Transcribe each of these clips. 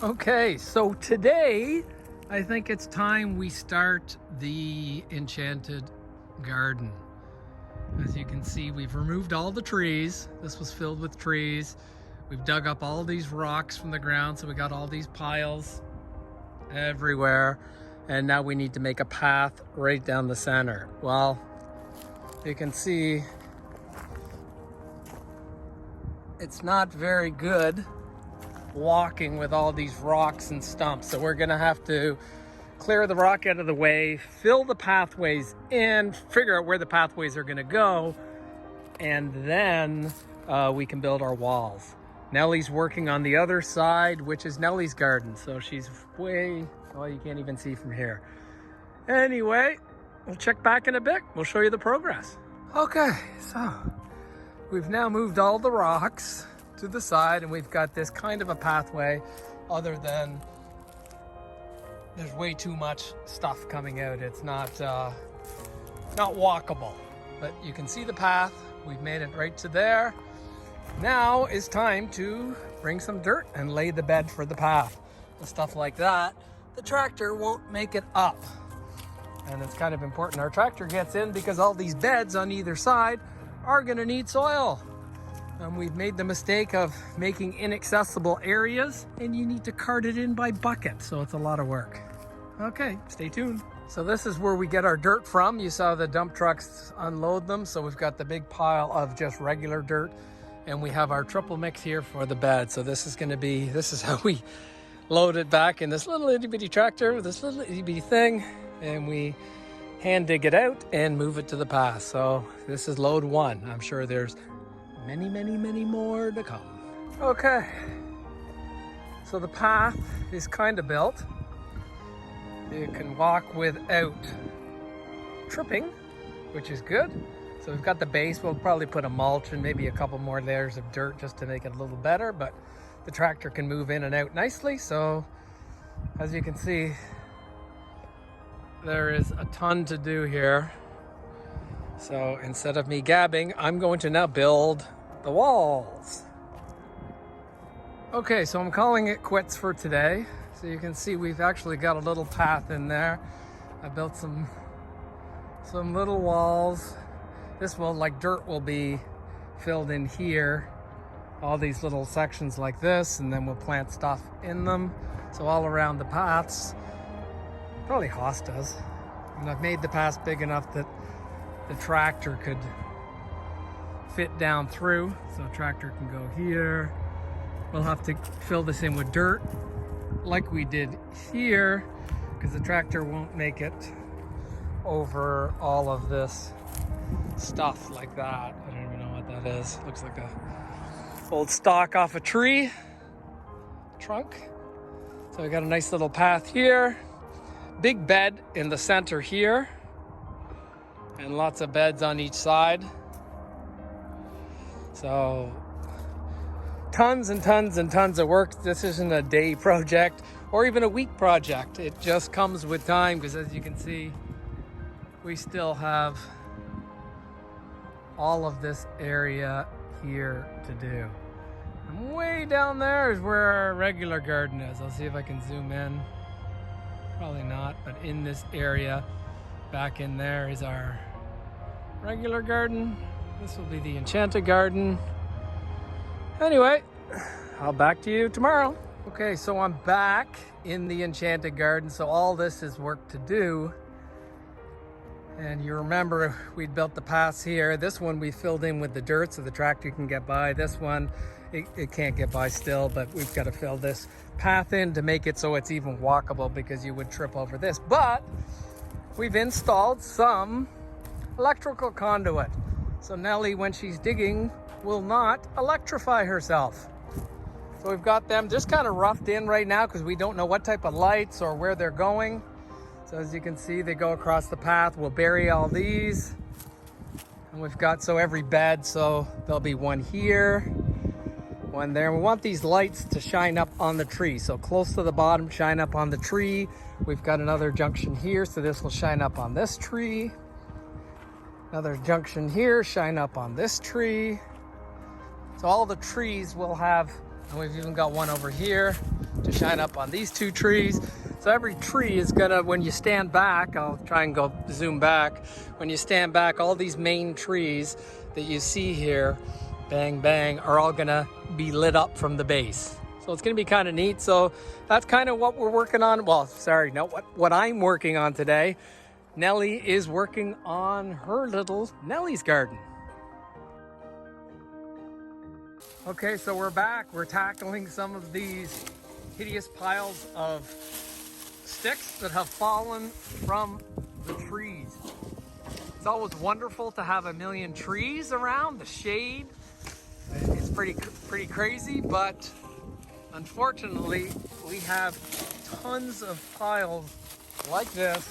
Okay, so today I think it's time we start the enchanted garden. As you can see, we've removed all the trees. This was filled with trees. We've dug up all these rocks from the ground, so we got all these piles everywhere. And now we need to make a path right down the center. Well, you can see it's not very good walking with all these rocks and stumps. So we're gonna have to clear the rock out of the way, fill the pathways in, figure out where the pathways are gonna go, and then we can build our walls. Nellie's working on the other side, which is Nellie's garden. So she's way, well, you can't even see from here. Anyway, we'll check back in a bit. We'll show you the progress. Okay, so we've now moved all the rocks to the side, and we've got this kind of a pathway, other than there's way too much stuff coming out. It's not walkable, but you can see the path. We've made it right to there. Now is time to bring some dirt and lay the bed for the path and stuff like that. The tractor won't make it up, and it's kind of important our tractor gets in because all these beds on either side are going to need soil. We've made the mistake of making inaccessible areas, and you need to cart it in by bucket, so it's a lot of work. Okay, stay tuned. So this is where we get our dirt from. You saw the dump trucks unload them, so we've got the big pile of just regular dirt, and we have our triple mix here for the bed. So this is how we load it back in this little itty bitty tractor with this little itty bitty thing, and we hand dig it out and move it to the path. So this is load one. I'm sure there's many, many, many more to come. Okay, so the path is kind of built. You can walk without tripping, which is good. So we've got the base. We'll probably put a mulch and maybe a couple more layers of dirt just to make it a little better, but the tractor can move in and out nicely. So as you can see, there is a ton to do here. So instead of me gabbing, I'm going to now build the walls. Okay, so I'm calling it quits for today. So you can see we've actually got a little path in there. I built some little walls. This will, like, dirt will be filled in here. All these little sections like this, and then we'll plant stuff in them. So all around the paths, probably hostas. And I've made the paths big enough that the tractor could fit down through. So a tractor can go here. We'll have to fill this in with dirt like we did here, because the tractor won't make it over all of this stuff like that. I don't even know what that is. Looks like a old stalk off a tree trunk. So we got a nice little path here. Big bed in the center here, and lots of beds on each side. So tons and tons and tons of work. This isn't a day project or even a week project. It just comes with time, because as you can see, we still have all of this area here to do. And way down there is where our regular garden is. I'll see if I can zoom in. Probably not, but in this area back in there is our regular garden. This will be the enchanted garden. Anyway, I'll back to you tomorrow. Okay, so I'm back in the enchanted garden. So all this is work to do. And you remember we built the paths here. This one we filled in with the dirt so the tractor can get by. This one, it can't get by still, but we've got to fill this path in to make it so it's even walkable, because you would trip over this. But we've installed some electrical conduit. So Nellie, when she's digging, will not electrify herself. So we've got them just kind of roughed in right now because we don't know what type of lights or where they're going. So as you can see, they go across the path. We'll bury all these. And we've got, so every bed, so there'll be one here, one there. We want these lights to shine up on the tree. So close to the bottom, shine up on the tree. We've got another junction here, so this will shine up on this tree. Another junction here, shine up on this tree. So all the trees will have, and we've even got one over here. to shine up on these two trees. So every tree is gonna, when you stand back, I'll try and go zoom back. When you stand back, all these main trees that you see here, bang, bang, are all gonna be lit up from the base. So it's gonna be kind of neat. So that's kind of what we're working on. Well, sorry, no, what I'm working on today. Nellie is working on her little Nellie's garden. Okay, so we're back. We're tackling some of these hideous piles of sticks that have fallen from the trees. It's always wonderful to have a million trees around, the shade. It's pretty crazy, but unfortunately, we have tons of piles like this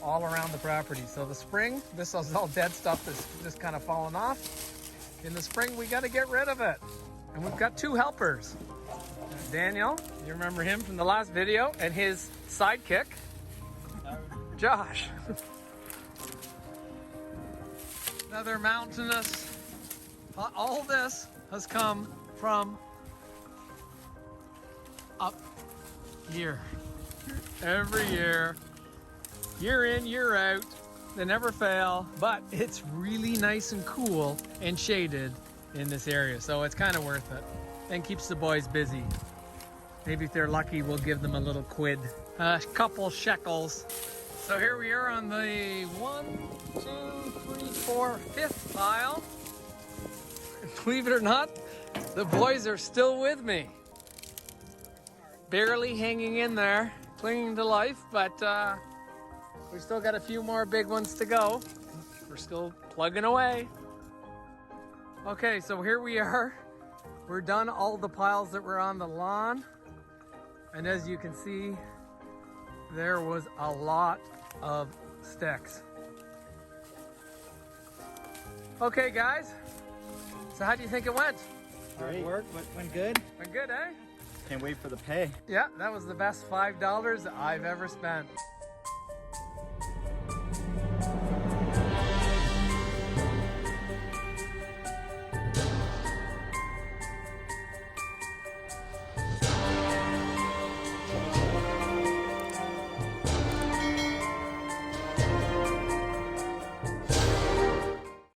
all around the property. So the spring, this is all dead stuff that's just kind of fallen off. In the spring, we got to get rid of it. And we've got two helpers. Daniel, you remember him from the last video, and his sidekick, Josh. Another mountainous, all this has come from up here. Every year in, year out, they never fail, but it's really nice and cool and shaded in this area, so it's kind of worth it and keeps the boys busy. Maybe if they're lucky, we'll give them a little quid, a couple shekels. So here we are on the 1, 2, 3, 4, 5th pile. Believe it or not, the boys are still with me. Barely hanging in there, clinging to life, but we still got a few more big ones to go. We're still plugging away. Okay, so here we are. We're done all the piles that were on the lawn. And as you can see, there was a lot of sticks. Okay, guys. So how do you think it went? Great work, but went good. Went good, eh? Can't wait for the pay. Yeah, that was the best $5 I've ever spent.